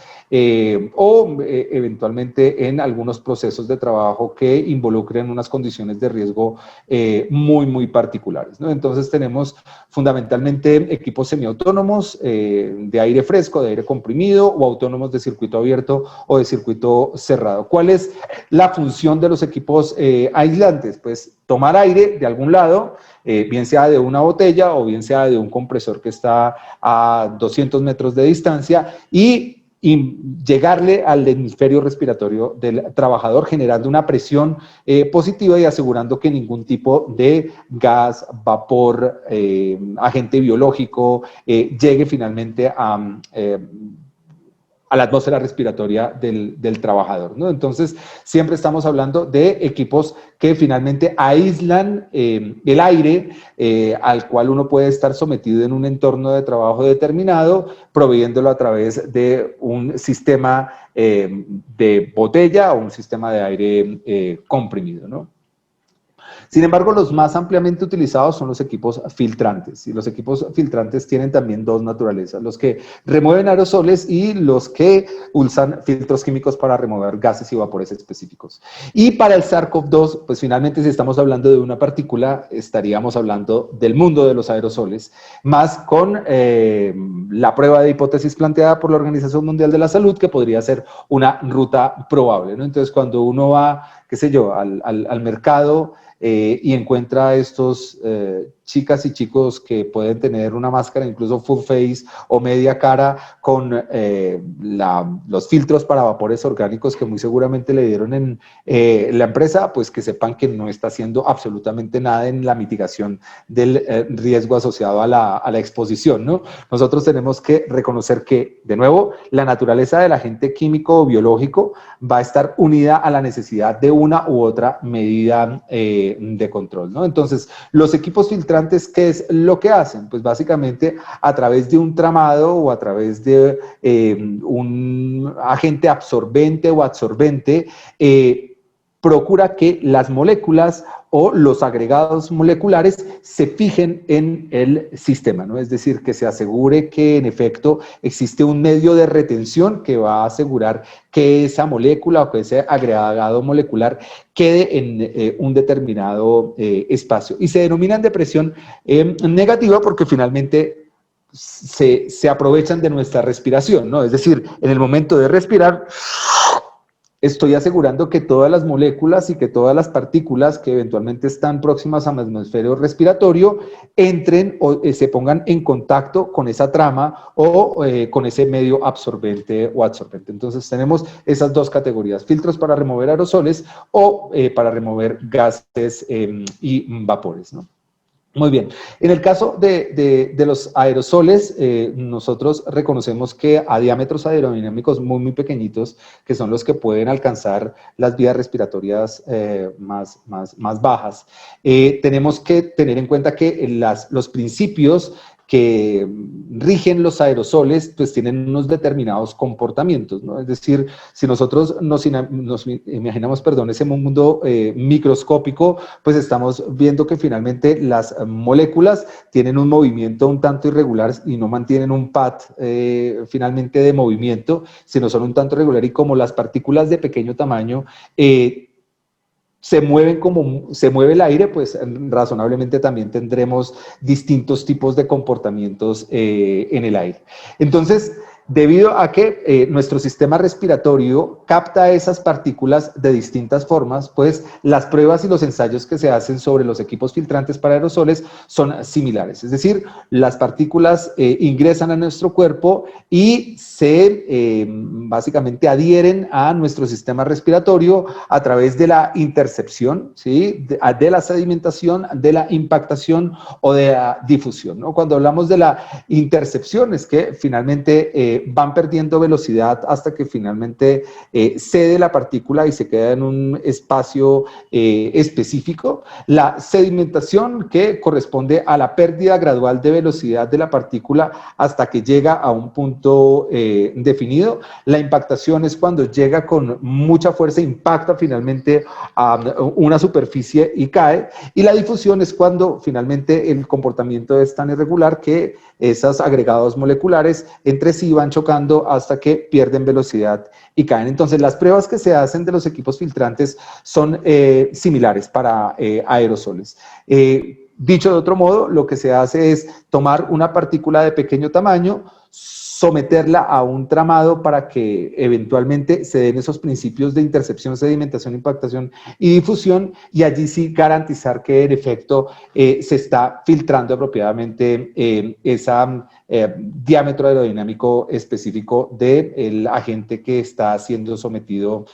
o eventualmente en algunos procesos de trabajo que involucren unas condiciones de riesgo muy particulares, ¿no? Entonces tenemos fundamentalmente equipos semiautónomos de aire fresco, de aire comprimido o autónomos de circuito abierto o de circuito cerrado. ¿Cuál es la función de los equipos aislantes? Pues tomar aire de algún lado, bien sea de una botella o bien sea de un compresor que está a 200 metros de distancia y llegarle al hemisferio respiratorio del trabajador, generando una presión positiva y asegurando que ningún tipo de gas, vapor, agente biológico llegue finalmente a la atmósfera respiratoria del trabajador, ¿no? Entonces, siempre estamos hablando de equipos que finalmente aíslan el aire al cual uno puede estar sometido en un entorno de trabajo determinado, proveyéndolo a través de un sistema de botella o un sistema de aire comprimido, ¿no? Sin embargo, los más ampliamente utilizados son los equipos filtrantes, y los equipos filtrantes tienen también dos naturalezas, los que remueven aerosoles y los que usan filtros químicos para remover gases y vapores específicos. Y para el SARS-CoV-2, pues finalmente si estamos hablando de una partícula, estaríamos hablando del mundo de los aerosoles, más con la prueba de hipótesis planteada por la Organización Mundial de la Salud, que podría ser una ruta probable, ¿no? Entonces, cuando uno va, qué sé yo, al mercado y encuentra estos chicas y chicos que pueden tener una máscara, incluso full face o media cara, con los filtros para vapores orgánicos que muy seguramente le dieron en la empresa, pues que sepan que no está haciendo absolutamente nada en la mitigación del riesgo asociado a la exposición, ¿no? Nosotros tenemos que reconocer que, de nuevo, la naturaleza del agente químico o biológico va a estar unida a la necesidad de una u otra medida de control, ¿no? Entonces, los equipos filtrantes, ¿qué es lo que hacen? Pues básicamente a través de un tramado o a través de un agente absorbente o adsorbente, procura que las moléculas o los agregados moleculares se fijen en el sistema, ¿no? Es decir, que se asegure que en efecto existe un medio de retención que va a asegurar que esa molécula o que ese agregado molecular quede en un determinado espacio. Y se denominan de presión negativa porque finalmente se aprovechan de nuestra respiración, ¿no? Es decir, en el momento de respirar, estoy asegurando que todas las moléculas y que todas las partículas que eventualmente están próximas al hemisferio respiratorio entren o se pongan en contacto con esa trama o con ese medio absorbente o adsorbente. Entonces tenemos esas dos categorías, filtros para remover aerosoles o para remover gases y vapores, ¿no? Muy bien. En el caso de los aerosoles, nosotros reconocemos que a diámetros aerodinámicos muy, muy pequeñitos, que son los que pueden alcanzar las vías respiratorias más bajas, tenemos que tener en cuenta que los principios que rigen los aerosoles, pues tienen unos determinados comportamientos, ¿no? Es decir, si nosotros nos imaginamos, perdón, ese mundo microscópico, pues estamos viendo que finalmente las moléculas tienen un movimiento un tanto irregular y no mantienen un pad finalmente de movimiento, sino son un tanto irregular y como las partículas de pequeño tamaño se mueven como se mueve el aire, pues razonablemente también tendremos distintos tipos de comportamientos en el aire. Entonces, debido a que nuestro sistema respiratorio capta esas partículas de distintas formas, pues las pruebas y los ensayos que se hacen sobre los equipos filtrantes para aerosoles son similares. Es decir, las partículas ingresan a nuestro cuerpo y se básicamente adhieren a nuestro sistema respiratorio a través de la intercepción, ¿sí? de la sedimentación, de la impactación o de la difusión, ¿no? Cuando hablamos de la intercepción es que finalmente van perdiendo velocidad hasta que finalmente cede la partícula y se queda en un espacio específico. La sedimentación que corresponde a la pérdida gradual de velocidad de la partícula hasta que llega a un punto definido. La impactación es cuando llega con mucha fuerza, impacta finalmente a una superficie y cae. Y la difusión es cuando finalmente el comportamiento es tan irregular que esos agregados moleculares entre sí van chocando hasta que pierden velocidad y caen. Entonces, las pruebas que se hacen de los equipos filtrantes son similares para aerosoles. Dicho de otro modo, lo que se hace es tomar una partícula de pequeño tamaño, someterla a un tramado para que eventualmente se den esos principios de intercepción, sedimentación, impactación y difusión, y allí sí garantizar que en efecto se está filtrando apropiadamente ese diámetro aerodinámico específico del agente que está siendo sometido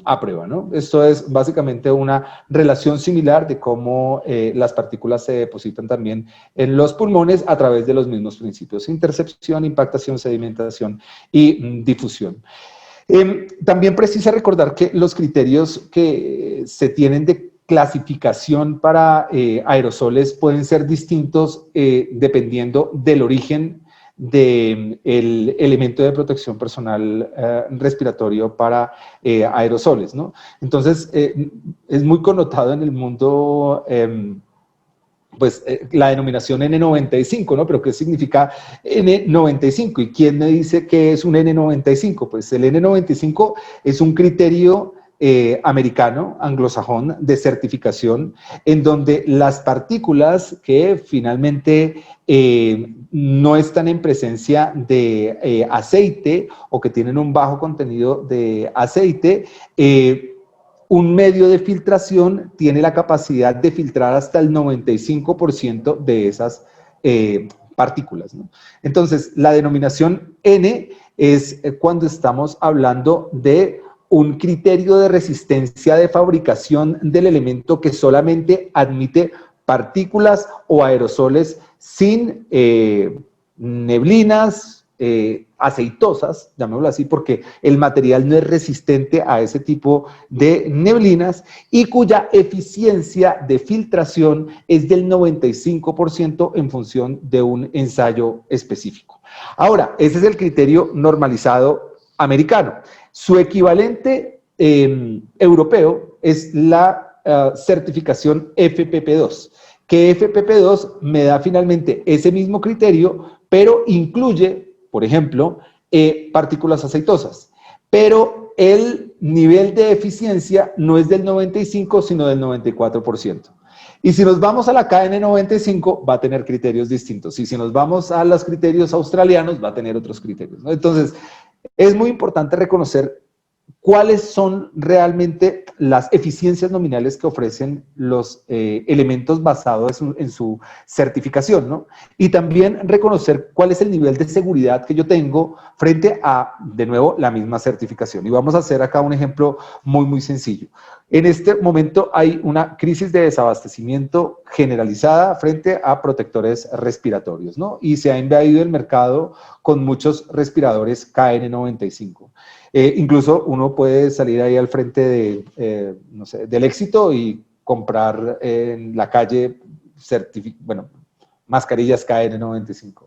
a prueba, ¿no? Esto es básicamente una relación similar de cómo las partículas se depositan también en los pulmones a través de los mismos principios: intercepción, impactación, sedimentación y difusión. También precisa recordar que los criterios que se tienen de clasificación para aerosoles pueden ser distintos dependiendo del origen del elemento de protección personal respiratorio para aerosoles, ¿no? Entonces, es muy connotado en el mundo pues la denominación N95, ¿no? Pero ¿qué significa N95? ¿Y quién me dice qué es un N95? Pues el N95 es un criterio americano, anglosajón, de certificación, en donde las partículas que finalmente no están en presencia de aceite o que tienen un bajo contenido de aceite, un medio de filtración tiene la capacidad de filtrar hasta el 95% de esas partículas, ¿no? Entonces, la denominación N es cuando estamos hablando de un criterio de resistencia de fabricación del elemento que solamente admite partículas o aerosoles sin neblinas, aceitosas, llamémoslo así, porque el material no es resistente a ese tipo de neblinas y cuya eficiencia de filtración es del 95% en función de un ensayo específico. Ahora, ese es el criterio normalizado americano. Su equivalente europeo es la certificación FPP2, que FPP2 me da finalmente ese mismo criterio, pero incluye, por ejemplo, partículas aceitosas. Pero el nivel de eficiencia no es del 95, sino del 94%. Y si nos vamos a la KN95, va a tener criterios distintos. Y si nos vamos a los criterios australianos, va a tener otros criterios, ¿no? Entonces, es muy importante reconocer cuáles son realmente las eficiencias nominales que ofrecen los elementos basados en su certificación, ¿no? Y también reconocer cuál es el nivel de seguridad que yo tengo frente a, de nuevo, la misma certificación. Y vamos a hacer acá un ejemplo muy, muy sencillo. En este momento hay una crisis de desabastecimiento generalizada frente a protectores respiratorios, ¿no? Y se ha invadido el mercado con muchos respiradores KN95. Incluso uno puede salir ahí al frente de, no sé, del Éxito y comprar en la calle mascarillas KN95.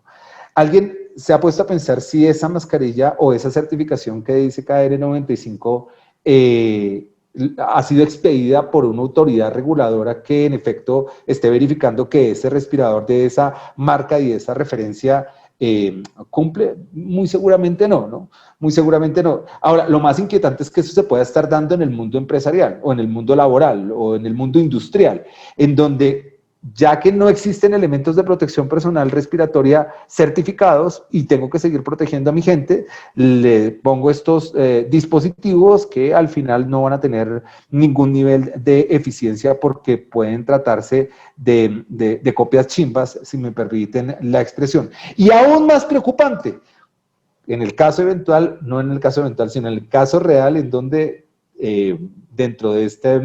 ¿Alguien se ha puesto a pensar si esa mascarilla o esa certificación que dice KN95 ha sido expedida por una autoridad reguladora que en efecto esté verificando que ese respirador de esa marca y de esa referencia cumple? Muy seguramente no, ¿no? Muy seguramente no. Ahora, lo más inquietante es que eso se pueda estar dando en el mundo empresarial o en el mundo laboral o en el mundo industrial, en donde ya que no existen elementos de protección personal respiratoria certificados y tengo que seguir protegiendo a mi gente, le pongo estos dispositivos que al final no van a tener ningún nivel de eficiencia porque pueden tratarse de copias chimbas, si me permiten la expresión. Y aún más preocupante, en el caso eventual, no en el caso eventual, sino en el caso real, en donde dentro de esta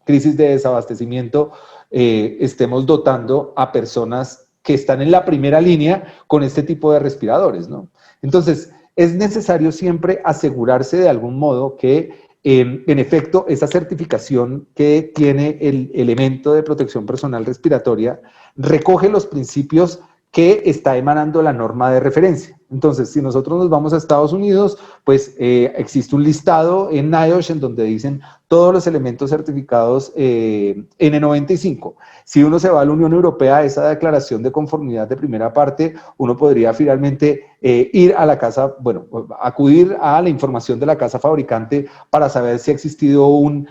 crisis de desabastecimiento estemos dotando a personas que están en la primera línea con este tipo de respiradores, ¿no? Entonces, es necesario siempre asegurarse de algún modo que, en efecto, esa certificación que tiene el elemento de protección personal respiratoria recoge los principios que está emanando la norma de referencia. Entonces, si nosotros nos vamos a Estados Unidos, pues existe un listado en NIOSH en donde dicen todos los elementos certificados N95. Si uno se va a la Unión Europea, esa declaración de conformidad de primera parte, uno podría finalmente ir a la casa, bueno, acudir a la información de la casa fabricante para saber si ha existido un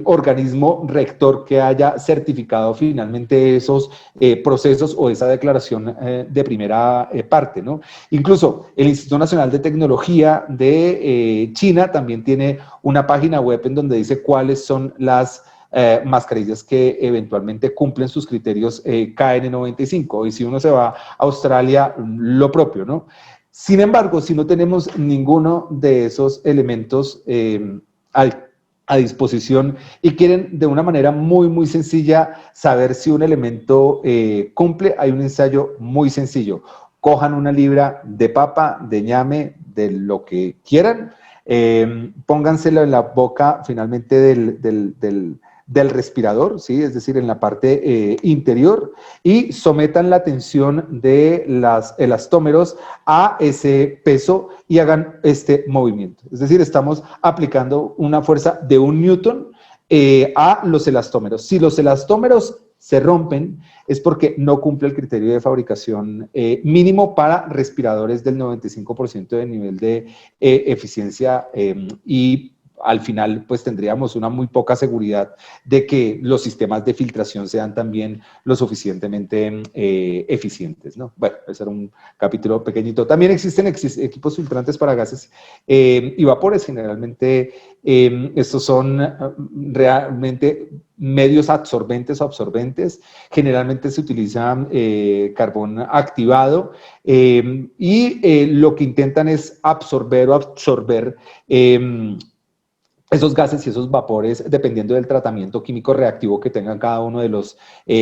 organismo rector que haya certificado finalmente esos procesos o esa declaración de primera parte, ¿no? Incluso el Instituto Nacional de Tecnología de China también tiene una página web en donde dice cuáles son las mascarillas que eventualmente cumplen sus criterios KN95. Y si uno se va a Australia, lo propio, ¿no? Sin embargo, si no tenemos ninguno de esos elementos a disposición y quieren de una manera muy, muy sencilla saber si un elemento cumple, hay un ensayo muy sencillo. Cojan una libra de papa, de ñame, de lo que quieran, pónganselo en la boca finalmente del respirador, ¿sí? Es decir, en la parte interior, y sometan la tensión de los elastómeros a ese peso y hagan este movimiento. Es decir, estamos aplicando una fuerza de 1 newton a los elastómeros. Si los elastómeros se rompen, es porque no cumple el criterio de fabricación mínimo para respiradores del 95% de nivel de eficiencia y al final pues tendríamos una muy poca seguridad de que los sistemas de filtración sean también lo suficientemente eficientes, ¿no? Bueno, ese era un capítulo pequeñito. También existen equipos filtrantes para gases y vapores. Generalmente estos son realmente medios absorbentes o absorbentes. Generalmente se utiliza carbón activado y lo que intentan es absorber o absorber esos gases y esos vapores dependiendo del tratamiento químico reactivo que tengan cada uno de los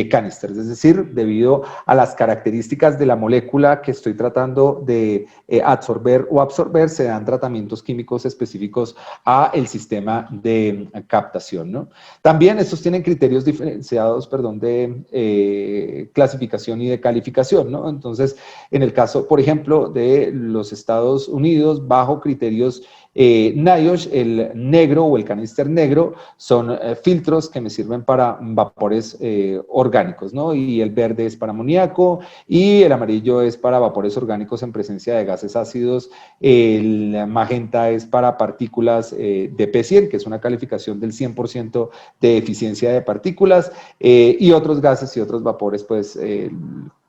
canisters. Es decir, debido a las características de la molécula que estoy tratando de absorber o absorber, se dan tratamientos químicos específicos a el sistema de captación, ¿no? También estos tienen criterios diferenciados, perdón, de clasificación y de calificación, ¿no? Entonces, en el caso, por ejemplo, de los Estados Unidos, bajo criterios NIOSH, el negro o el canister negro son filtros que me sirven para vapores orgánicos, ¿no? Y el verde es para amoníaco y el amarillo es para vapores orgánicos en presencia de gases ácidos. El magenta es para partículas de P100, que es una calificación del 100% de eficiencia de partículas, y otros gases y otros vapores, pues,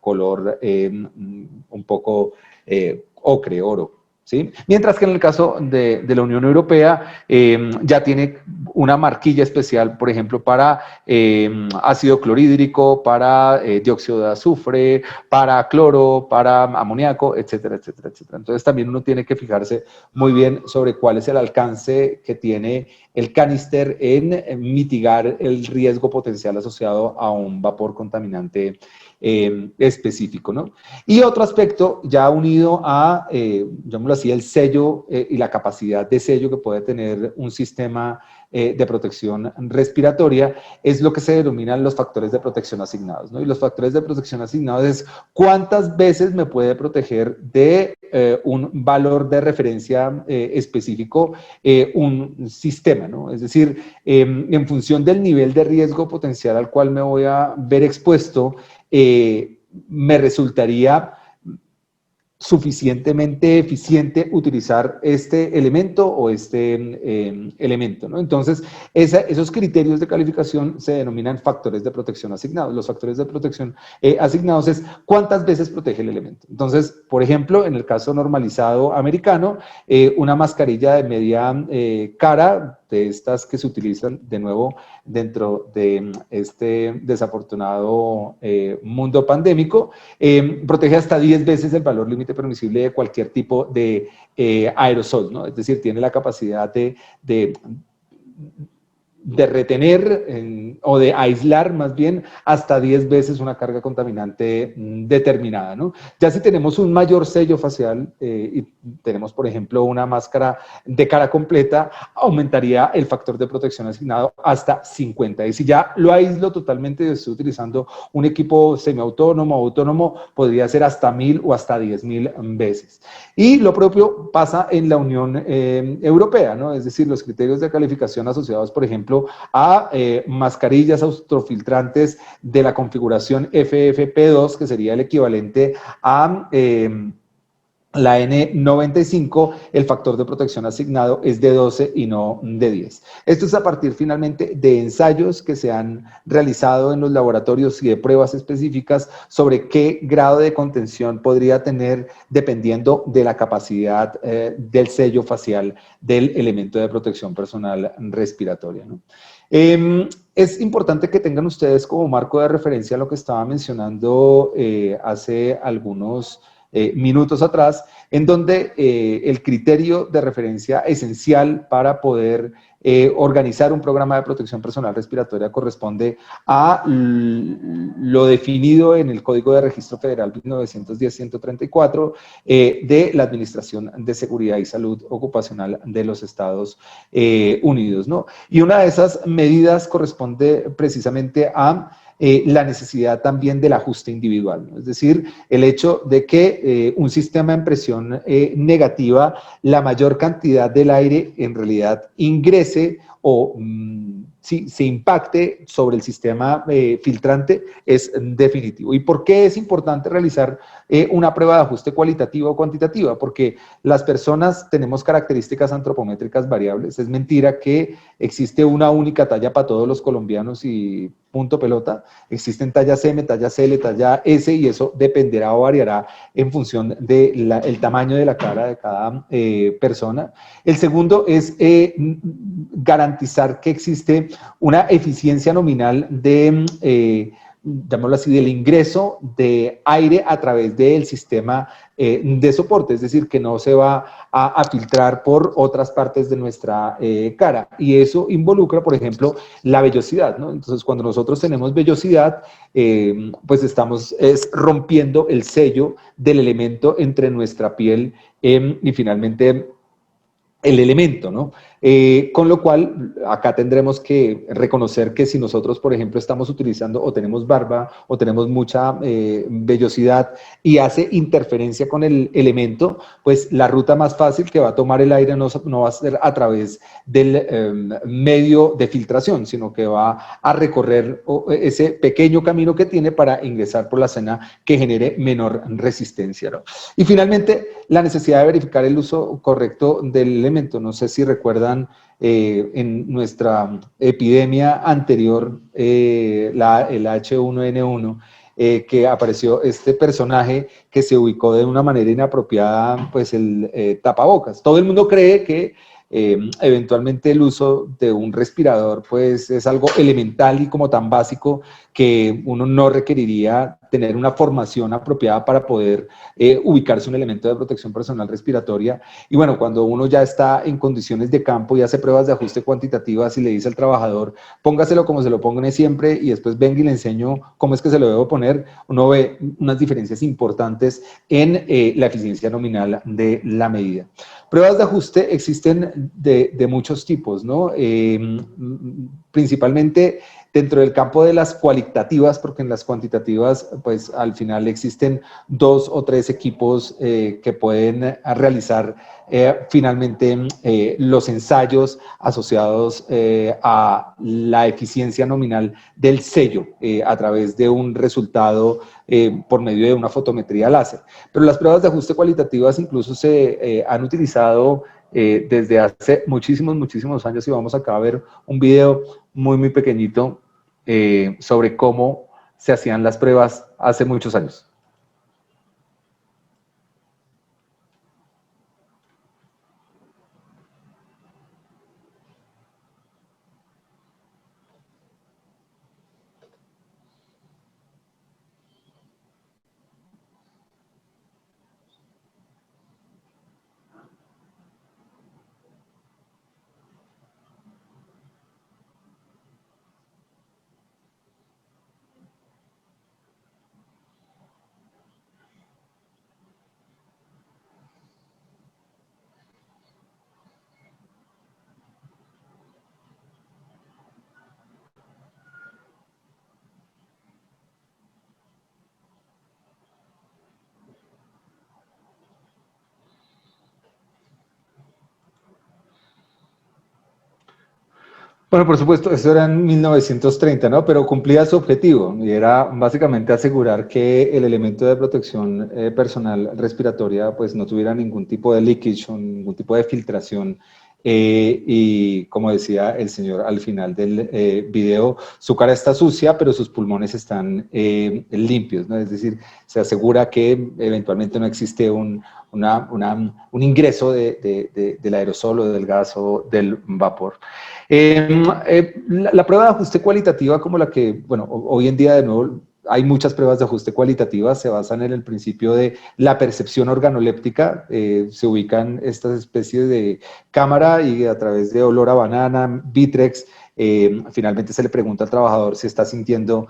color un poco ocre, oro. ¿Sí? Mientras que en el caso de la Unión Europea ya tiene una marquilla especial, por ejemplo, para ácido clorhídrico, para dióxido de azufre, para cloro, para amoníaco, etcétera, etcétera, etcétera. Entonces también uno tiene que fijarse muy bien sobre cuál es el alcance que tiene el canister en mitigar el riesgo potencial asociado a un vapor contaminante específico, ¿no? Y otro aspecto ya unido a, llamémoslo así, el sello y la capacidad de sello que puede tener un sistema de protección respiratoria es lo que se denominan los factores de protección asignados, ¿no? Y los factores de protección asignados es cuántas veces me puede proteger de un valor de referencia específico un sistema, ¿no? Es decir, en función del nivel de riesgo potencial al cual me voy a ver expuesto, me resultaría suficientemente eficiente utilizar este elemento o este elemento, ¿no? Entonces, esos criterios de calificación se denominan factores de protección asignados. Los factores de protección asignados es cuántas veces protege el elemento. Entonces, por ejemplo, en el caso normalizado americano, una mascarilla de media cara, de estas que se utilizan de nuevo dentro de este desafortunado mundo pandémico, protege hasta 10 veces el valor límite permisible de cualquier tipo de aerosol, ¿no? Es decir, tiene la capacidad de retener o de aislar más bien hasta 10 veces una carga contaminante determinada, ¿no? Ya si tenemos un mayor sello facial y tenemos, por ejemplo, una máscara de cara completa, aumentaría el factor de protección asignado hasta 50. Y si ya lo aíslo totalmente y estoy utilizando un equipo semiautónomo o autónomo, podría ser hasta 1000 o hasta 10.000 veces. Y lo propio pasa en la Unión Europea, ¿no? Es decir, los criterios de calificación asociados, por ejemplo, a mascarillas autofiltrantes de la configuración FFP2, que sería el equivalente a la N95, el factor de protección asignado es de 12 y no de 10. Esto es a partir finalmente de ensayos que se han realizado en los laboratorios y de pruebas específicas sobre qué grado de contención podría tener dependiendo de la capacidad del sello facial del elemento de protección personal respiratoria, ¿no? Es importante que tengan ustedes como marco de referencia lo que estaba mencionando hace algunos minutos atrás, en donde el criterio de referencia esencial para poder organizar un programa de protección personal respiratoria corresponde a lo definido en el Código de Registro Federal 1910-134 de la Administración de Seguridad y Salud Ocupacional de los Estados Unidos, ¿no? Y una de esas medidas corresponde precisamente a la necesidad también del ajuste individual, ¿no? Es decir, el hecho de que un sistema en presión negativa, la mayor cantidad del aire en realidad ingrese o se impacte sobre el sistema filtrante es definitivo. ¿Y por qué es importante realizar una prueba de ajuste cualitativa o cuantitativa? Porque las personas tenemos características antropométricas variables. Es mentira que existe una única talla para todos los colombianos y punto pelota. Existen tallas M, tallas L, talla S, y eso dependerá o variará en función del tamaño de la cara de cada persona. El segundo es garantizar que existe una eficiencia nominal de, llamémoslo así, del ingreso de aire a través del sistema de soporte, es decir, que no se va a filtrar por otras partes de nuestra cara. Y eso involucra, por ejemplo, la vellosidad, ¿no? Entonces, cuando nosotros tenemos vellosidad, pues estamos rompiendo el sello del elemento entre nuestra piel y finalmente el elemento, ¿no? Con lo cual, acá tendremos que reconocer que si nosotros, por ejemplo, estamos utilizando o tenemos barba o tenemos mucha vellosidad y hace interferencia con el elemento, pues la ruta más fácil que va a tomar el aire no va a ser a través del medio de filtración, sino que va a recorrer ese pequeño camino que tiene para ingresar por la zona que genere menor resistencia, ¿no? Y finalmente, la necesidad de verificar el uso correcto del elemento. No sé si recuerdan en nuestra epidemia anterior, el H1N1, que apareció este personaje que se ubicó de una manera inapropiada, pues el tapabocas. Todo el mundo cree que eventualmente el uso de un respirador pues es algo elemental y como tan básico que uno no requeriría tener una formación apropiada para poder ubicarse un elemento de protección personal respiratoria. Y bueno, cuando uno ya está en condiciones de campo y hace pruebas de ajuste cuantitativas y le dice al trabajador, póngaselo como se lo pone siempre y después venga y le enseño cómo es que se lo debo poner, uno ve unas diferencias importantes en la eficiencia nominal de la medida. Pruebas de ajuste existen de muchos tipos, ¿no? Principalmente dentro del campo de las cualitativas, porque en las cuantitativas, pues al final existen 2 o 3 equipos que pueden realizar finalmente los ensayos asociados a la eficiencia nominal del sello a través de un resultado por medio de una fotometría láser. Pero las pruebas de ajuste cualitativas incluso se han utilizado desde hace muchísimos años, y vamos acá a ver un video muy pequeñito sobre cómo se hacían las pruebas hace muchos años. Bueno, por supuesto, eso era en 1930, ¿no? Pero cumplía su objetivo y era básicamente asegurar que el elemento de protección personal respiratoria pues no tuviera ningún tipo de leakage o ningún tipo de filtración. Y como decía el señor al final del video, su cara está sucia, pero sus pulmones están limpios, ¿no? Es decir, se asegura que eventualmente no existe un ingreso del aerosol o del gas o del vapor. La prueba de ajuste cualitativa como la que, bueno, hoy en día de nuevo hay muchas pruebas de ajuste cualitativas, se basan en el principio de la percepción organoléptica, se ubican estas especies de cámara y a través de olor a banana, Vitrex, finalmente se le pregunta al trabajador si está sintiendo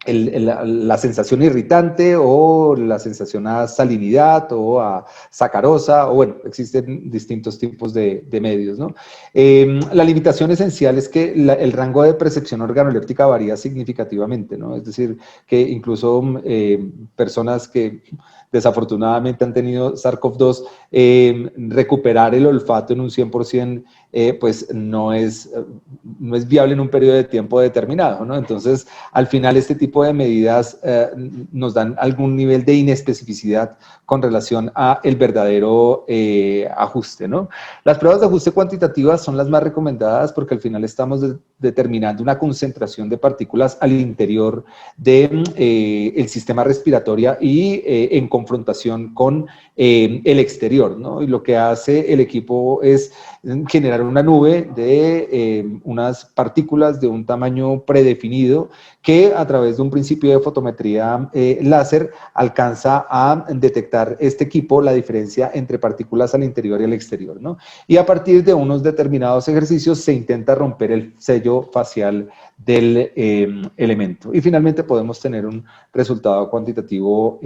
la sensación irritante o la sensación a salinidad o a sacarosa, o bueno, existen distintos tipos de medios, ¿no? La limitación esencial es que el rango de percepción organoléptica varía significativamente, ¿no? Es decir, que incluso personas que desafortunadamente han tenido SARS-CoV-2, recuperar el olfato en un 100%, pues no es viable en un periodo de tiempo determinado, ¿no? Entonces, al final, este tipo de medidas nos dan algún nivel de inespecificidad con relación a el verdadero ajuste, ¿no? Las pruebas de ajuste cuantitativas son las más recomendadas porque al final estamos determinando una concentración de partículas al interior de el sistema respiratorio y en confrontación con el exterior, ¿no? Y lo que hace el equipo es generar una nube de unas partículas de un tamaño predefinido que a través de un principio de fotometría láser alcanza a detectar este equipo la diferencia entre partículas al interior y al exterior, ¿no? Y a partir de unos determinados ejercicios se intenta romper el sello facial del elemento. Y finalmente podemos tener un resultado cuantitativo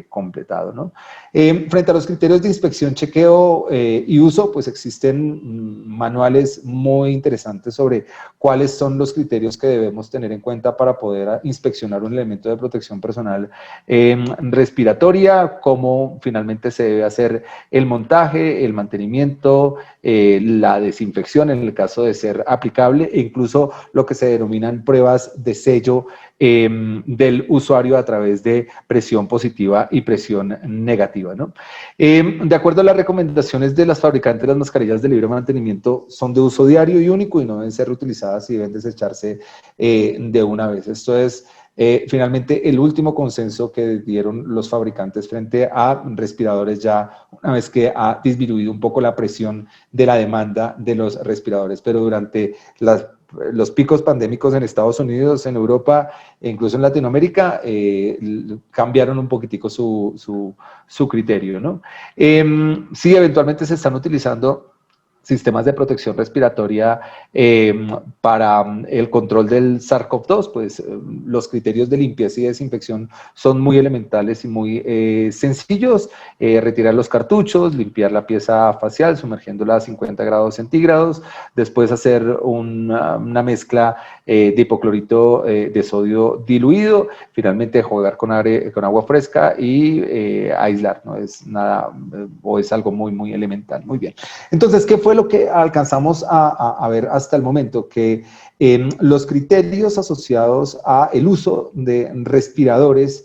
completado, ¿no? Frente a los criterios de inspección, chequeo y uso, pues existen manuales muy interesantes sobre cuáles son los criterios que debemos tener en cuenta para poder inspeccionar un elemento de protección personal respiratoria, cómo finalmente se debe hacer el montaje, el mantenimiento, la desinfección en el caso de ser aplicable e incluso lo que se denominan pruebas de sello del usuario a través de presión positiva y presión negativa, ¿no? De acuerdo a las recomendaciones de las fabricantes, las mascarillas de libre mantenimiento son de uso diario y único y no deben ser reutilizadas y deben desecharse de una vez. Esto es finalmente el último consenso que dieron los fabricantes frente a respiradores ya una vez que ha disminuido un poco la presión de la demanda de los respiradores, pero durante los picos pandémicos en Estados Unidos, en Europa e incluso en Latinoamérica, cambiaron un poquitico su criterio, ¿no? Sí, eventualmente se están utilizando sistemas de protección respiratoria para el control del SARS-CoV-2, pues los criterios de limpieza y desinfección son muy elementales y muy sencillos. Retirar los cartuchos, limpiar la pieza facial sumergiéndola a 50 grados centígrados, después hacer una mezcla de hipoclorito de sodio diluido, finalmente jugar con agua fresca y aislar, no es nada o es algo muy, muy elemental. Muy bien. Entonces, ¿qué fue lo que alcanzamos a ver hasta el momento? Que los criterios asociados a el uso de respiradores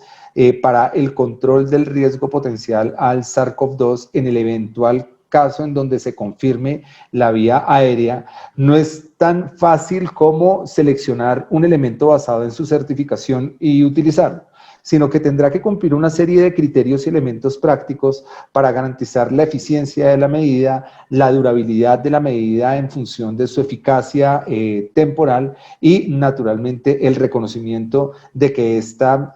para el control del riesgo potencial al SARS-CoV-2 en el eventual caso en donde se confirme la vía aérea, no es tan fácil como seleccionar un elemento basado en su certificación y utilizarlo, sino que tendrá que cumplir una serie de criterios y elementos prácticos para garantizar la eficiencia de la medida, la durabilidad de la medida en función de su eficacia temporal y, naturalmente, el reconocimiento de que ésta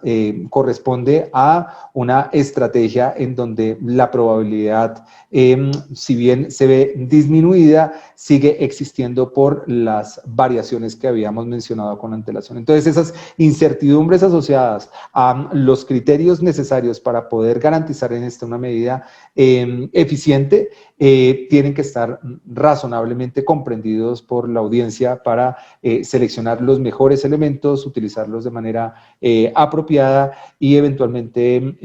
corresponde a una estrategia en donde la probabilidad, si bien se ve disminuida, sigue existiendo por las variaciones que habíamos mencionado con antelación. Entonces, esas incertidumbres asociadas a los criterios necesarios para poder garantizar en esta una medida eficiente tienen que estar razonablemente comprendidos por la audiencia para seleccionar los mejores elementos, utilizarlos de manera apropiada y eventualmente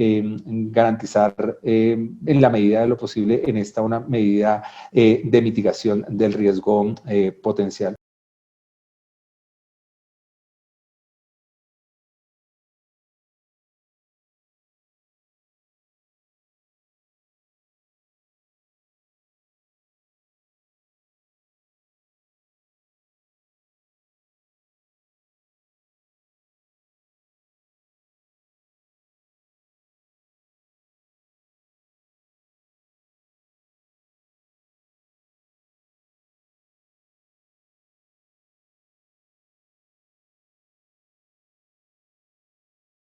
garantizar en la medida de lo posible en esta una medida de mitigación del riesgo potencial.